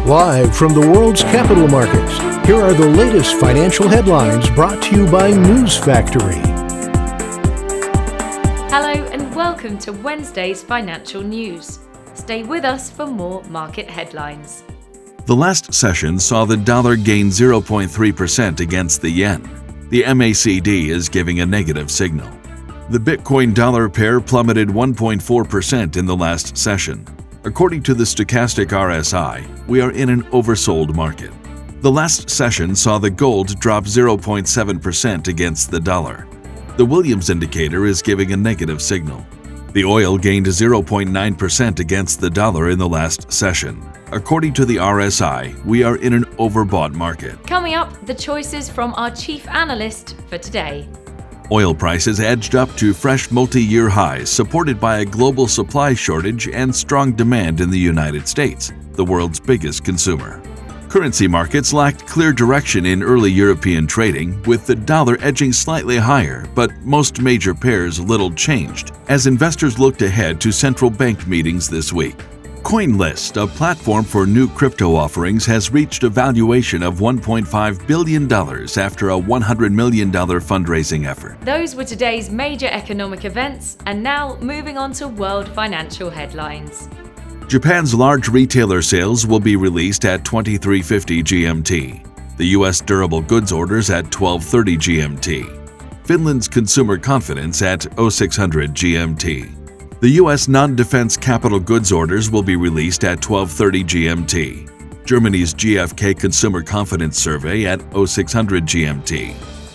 Live from the world's capital markets, here are the latest financial headlines brought to you by News Factory. Hello and welcome to Wednesday's financial news. Stay with us for more market headlines. The last session saw the dollar gain 0.3% against the yen. The MACD is giving a negative signal. The Bitcoin-dollar pair plummeted 1.4% in the last session. According to the stochastic RSI, we are in an oversold market. The last session saw the gold drop 0.7% against the dollar. The Williams indicator is giving a negative signal. The oil gained 0.9% against the dollar in the last session. According to the RSI, we are in an overbought market. Coming up, the choices from our chief analyst for today. Oil prices edged up to fresh multi-year highs, supported by a global supply shortage and strong demand in the United States, the world's biggest consumer. Currency markets lacked clear direction in early European trading, with the dollar edging slightly higher, but most major pairs little changed, as investors looked ahead to central bank meetings this week. CoinList, a platform for new crypto offerings, has reached a valuation of $1.5 billion after a $100 million fundraising effort. Those were today's major economic events, and now moving on to world financial headlines. Japan's large retailer sales will be released at 23:50 GMT. The U.S. durable goods orders at 12:30 GMT. Finland's consumer confidence at 0600 GMT. The U.S. non-defense capital goods orders will be released at 12:30 GMT. Germany's GfK Consumer Confidence Survey at 0600 GMT.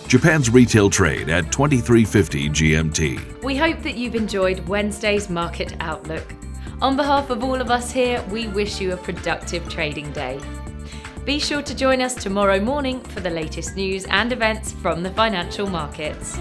Japan's retail trade at 23:50 GMT. We hope that you've enjoyed Wednesday's market outlook. On behalf of all of us here, we wish you a productive trading day. Be sure to join us tomorrow morning for the latest news and events from the financial markets.